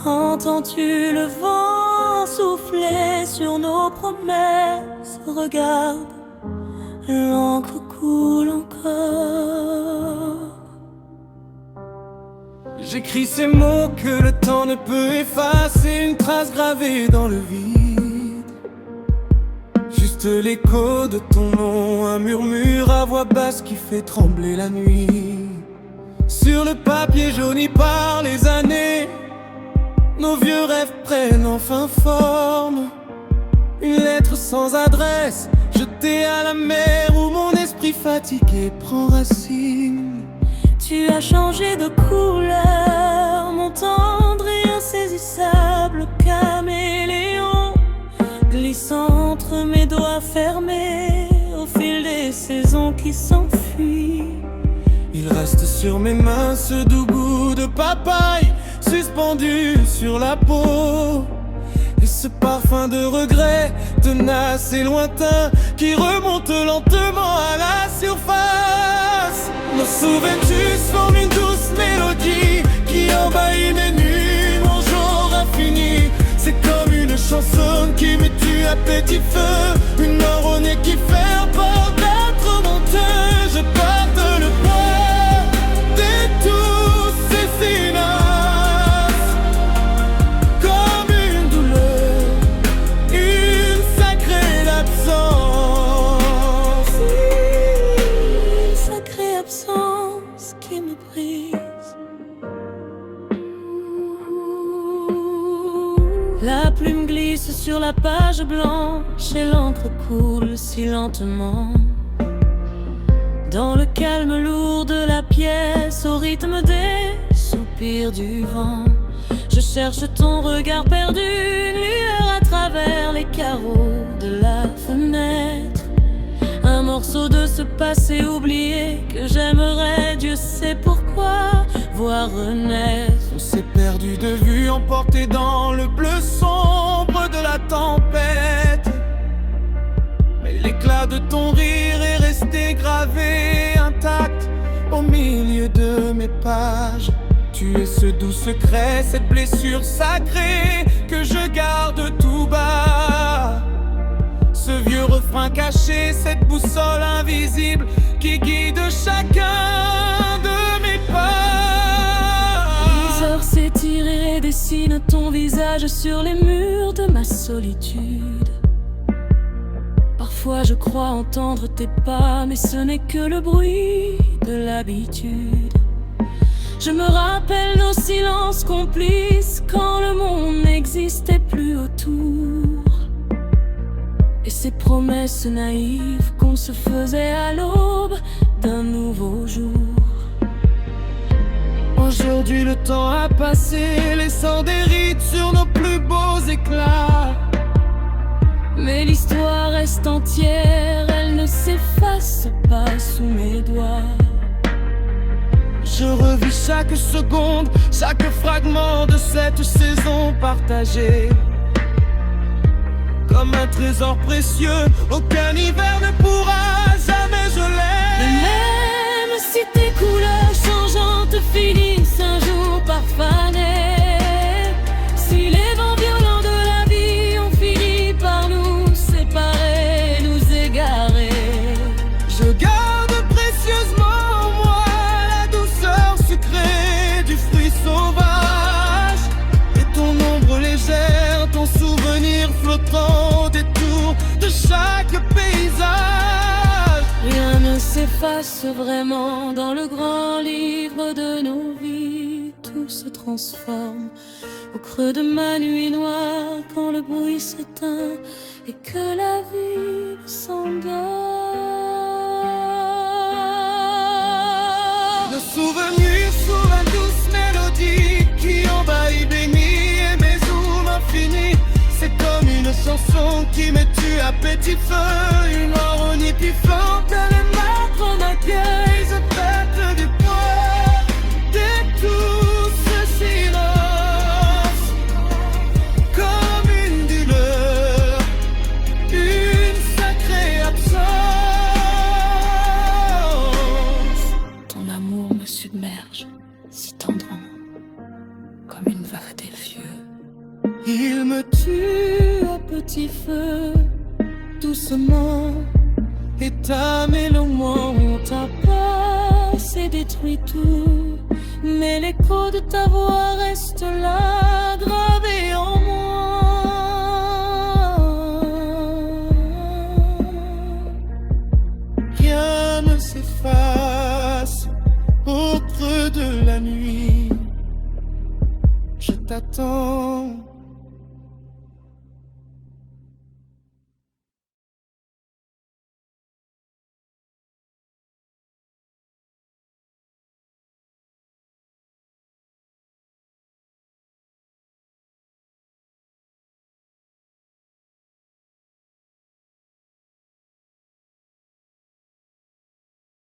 Entends-tu le vent souffler sur nos promesses? Regarde, l'encre coule encore. J'écris ces mots que le temps ne peut effacer, une trace gravée dans le vide. Juste l'écho de ton nom, un murmure à voix basse qui fait trembler la nuit. Sur le papier jauni par les années, nos vieux rêves prennent enfin forme. Une lettre sans adresse, jetée à la mer, où mon esprit fatigué prend racine. Tu as changé de couleur, mon tendre et insaisissable caméléon, glissant entre mes doigts fermés au fil des saisons qui s'enfuient. Il reste sur mes mains ce doux goût de papaye suspendu sur la peau, et ce parfum de regret tenace et lointain qui remonte lentement à la surface. Nos souvenirs forment une douce mélodie qui envahit mes nuits, mon jour infini. C'est comme une chanson qui me tue à petit feu, une ironie qui fait peur d'être monteux. Je porte le poids de tous ces silences, comme une douleur, une sacrée absence. Une sacrée absence qui me brise. La plume glisse sur la page blanche et l'encre coule si lentement. Dans le calme lourd de la pièce, au rythme des soupirs du vent, je cherche ton regard perdu, une lueur à travers les carreaux de la fenêtre. Un morceau de ce passé oublié que j'aimerais, Dieu sait pourquoi, voir renaître. On s'est perdu de vue, emporté dans le bleu sombre de la tempête. Mais l'éclat de ton rire est resté gravé intact au milieu de mes pages. Tu es ce doux secret, cette blessure sacrée que je garde tout bas. Ce vieux refrain caché, cette boussole invisible qui guide chacun de mes pas. Les heures s'étirent et dessinent ton visage sur les murs de ma solitude. Parfois je crois entendre tes pas, mais ce n'est que le bruit de l'habitude. Je me rappelle nos silences complices quand le monde n'existait plus autour, et ces promesses naïves qu'on se faisait à l'aube d'un nouveau jour. Aujourd'hui le temps a passé, laissant des rides sur nos plus beaux éclats. Mais l'histoire reste entière, elle ne s'efface pas sous mes doigts. Je revis chaque seconde, chaque fragment de cette saison partagée. Comme un trésor précieux, aucun hiver ne pourra jamais geler. Et même si tes couleurs changeantes finissent un jour par faner, si les vents violents de la vie ont fini par nous séparer, nous égarer, je garde précieusement en moi la douceur sucrée du fruit sauvage, et ton ombre légère, ton souvenir flottant au détour de chaque paysage. Rien ne s'efface vraiment dans le grand livre de nos vies. Tout se transforme au creux de ma nuit noire quand le bruit s'éteint et que la vie s'endort. Nos souvenirs sous la douce mélodie qui envahit mes nuits et mes zooms infinis. C'est comme une chanson qui me tue à petit feu, une ironie qui flotte les maîtres m'accueillent. Je pète du poids de tout ce silence, comme une douleur, une sacrée absence. Ton amour me submerge si tendrement, comme une vague des vieux. Il me tue à petit feu, doucement. Et ta mélomanie t'a passé détruit tout. Mais l'écho de ta voix reste là, gravé en moi. Rien ne s'efface au creux de la nuit. Je t'attends